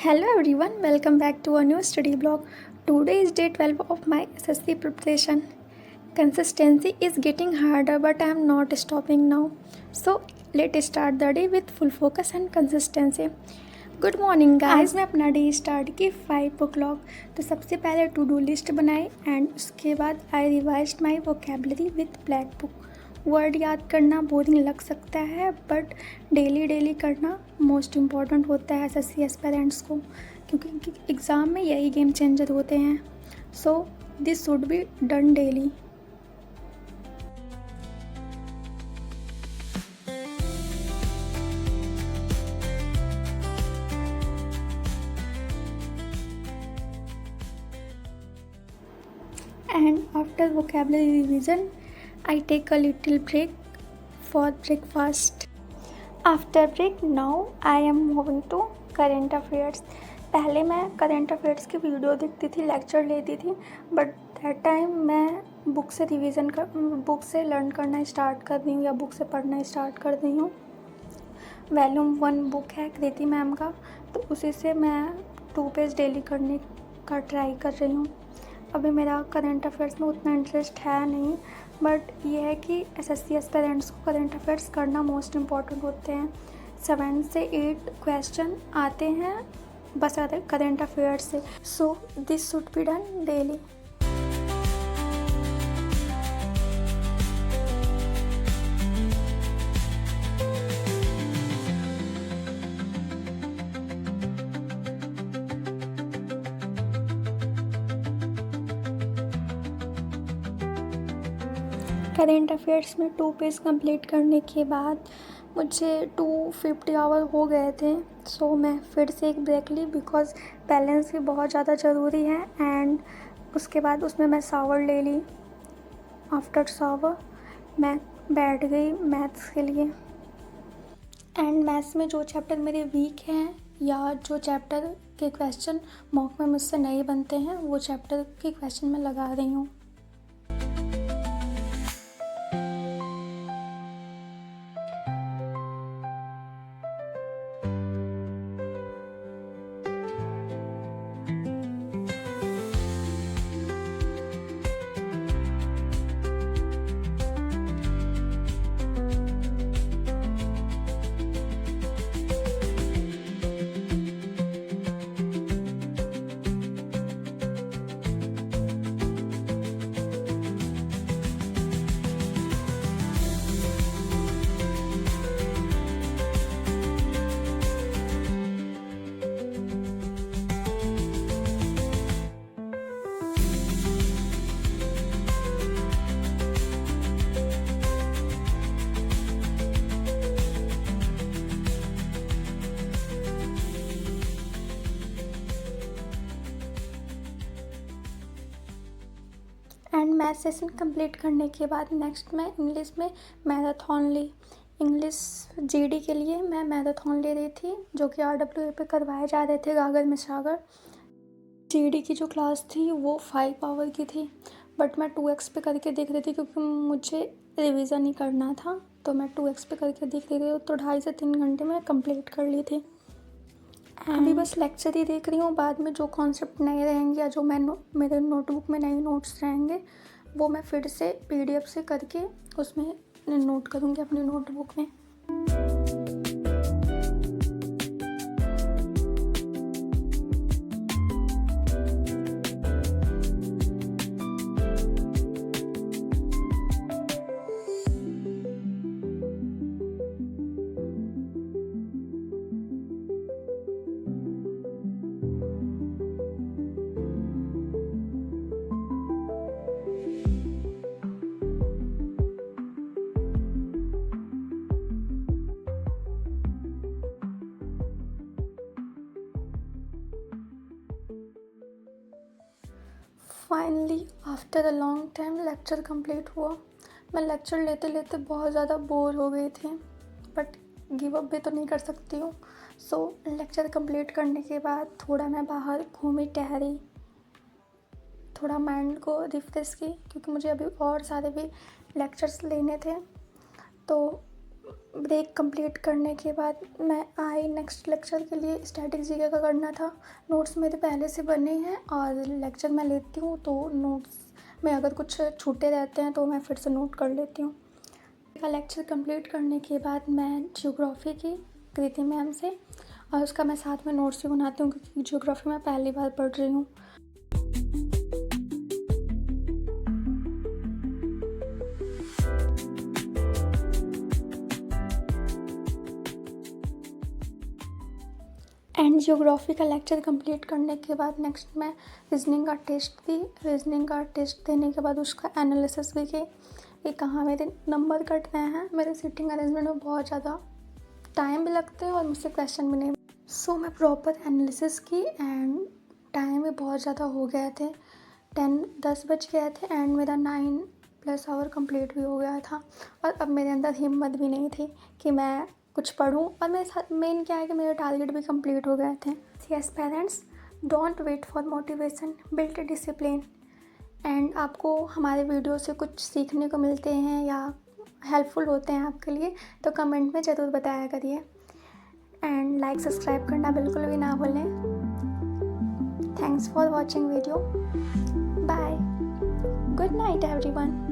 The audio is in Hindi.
Hello everyone, welcome back to a new study blog. Today is day 12 of my SSC preparation. Consistency is getting harder, but I am not stopping now. So let's start the day with full focus and consistency. Good morning guys. आज मैं अपना डे स्टार्ट की 5 o'clock। तो सबसे पहले टू डू लिस्ट बनाई एंड उसके बाद I revised my vocabulary with Black Book. Word याद करना बोरिंग लग सकता है बट डेली करना मोस्ट इम्पॉर्टेंट होता है एसएससी एस्पिरेंट्स को, क्योंकि एग्ज़ाम में यही गेम चेंजर होते हैं। So this should be done daily. And after vocabulary revision, I take a little break for breakfast. After break, now I am moving to current affairs. पहले मैं करंट अफेयर्स की वीडियो देखती थी, लेक्चर लेती थी, बट दैट टाइम मैं बुक से लर्न करना स्टार्ट कर रही हूँ या बुक से पढ़ना स्टार्ट कर रही हूँ। वॉल्यूम 1 बुक है कृति मैम का, तो उसी से मैं 2 पेज डेली करने का ट्राई कर रही हूँ। अभी मेरा करंट अफेयर्स में उतना इंटरेस्ट है नहीं, बट ये है कि एसएससी एस्पिरेंट्स को करंट अफेयर्स करना मोस्ट इम्पॉर्टेंट होते हैं। 7 से 8 क्वेश्चन आते हैं बस करंट अफेयर्स से। So this should be done daily. Current affairs में 2 पेज कंप्लीट करने के बाद मुझे 250 आवर हो गए थे। सो मैं फिर से एक ब्रेक ली बिकॉज़ बैलेंस भी बहुत ज़्यादा ज़रूरी है। एंड उसके बाद उसमें मैं शावर ले ली। आफ्टर शावर मैं बैठ गई मैथ्स के लिए। एंड मैथ्स में जो चैप्टर मेरे वीक हैं या जो चैप्टर के क्वेश्चन मॉक में मुझसे नहीं बनते हैं, वो चैप्टर के क्वेश्चन मैं लगा रही हूँ। एंड मैथ सेशन कंप्लीट करने के बाद नेक्स्ट मैं इंग्लिश में मैराथन ली। इंग्लिश जीडी के लिए मैं मैराथन ले रही थी, जो कि RWA पे करवाए जा रहे थे गागर में सागर। जीडी की जो क्लास थी वो 5 आवर की थी, बट मैं 2x पे करके देख रही थी क्योंकि मुझे रिवीजन ही करना था। तो मैं 2x पे करके देख रही थी, तो 2.5 से 3 घंटे में कंप्लीट कर ली थी। अभी बस लेक्चर ही देख रही हूँ। बाद में जो कॉन्सेप्ट नए रहेंगे या जो मेरे नोटबुक में नए नोट्स रहेंगे वो मैं फिर से PDF से करके उसमें नोट करूँगी अपनी नोटबुक में। Finally after a long time lecture complete हुआ। मैं लेक्चर लेते लेते बहुत ज़्यादा बोर हो गई थी, बट गिव अप भी तो नहीं कर सकती हूँ। सो लेक्चर कंप्लीट करने के बाद थोड़ा मैं बाहर घूमी टहरी, थोड़ा माइंड को रिफ्रेश की, क्योंकि मुझे अभी और सारे भी लेक्चर्स लेने थे। तो ब्रेक कंप्लीट करने के बाद मैं आई नेक्स्ट लेक्चर के लिए। स्टैटिक जीके का करना था। नोट्स मेरे पहले से बने हैं और लेक्चर मैं लेती हूँ तो नोट्स में अगर कुछ छूटे रहते हैं तो मैं फिर से नोट कर लेती हूँ। का लेक्चर कंप्लीट करने के बाद मैं ज्योग्राफी की कृति मैम से, और उसका मैं साथ में नोट्स भी बनाती हूँ क्योंकि ज्योग्राफी मैं पहली बार पढ़ रही हूँ। एंड ज्योग्राफी का लेक्चर कंप्लीट करने के बाद नेक्स्ट मैं रीजनिंग का टेस्ट दी। रीजनिंग का टेस्ट देने के बाद उसका एनालिसिस भी की कि कहाँ मेरे नंबर कट रहे हैं। मेरे सीटिंग अरेंजमेंट में बहुत ज़्यादा टाइम भी लगते हैं और मुझसे क्वेश्चन भी नहीं। सो मैं प्रॉपर एनालिसिस की एंड टाइम भी बहुत ज़्यादा हो गए थे। 10 बज गए थे एंड मेरा 9+ आवर कंप्लीट भी हो गया था और अब मेरे अंदर हिम्मत भी नहीं थी कि मैं कुछ पढूं। और मेरे साथ मेन क्या है कि मेरे टारगेट भी कंप्लीट हो गए थे। Yes parents, don't wait for motivation, build discipline. And आपको हमारे वीडियो से कुछ सीखने को मिलते हैं या हेल्पफुल होते हैं आपके लिए तो कमेंट में ज़रूर बताया करिए। एंड लाइक सब्सक्राइब करना बिल्कुल भी ना भूलें। Thanks for watching video. Bye. Good night everyone.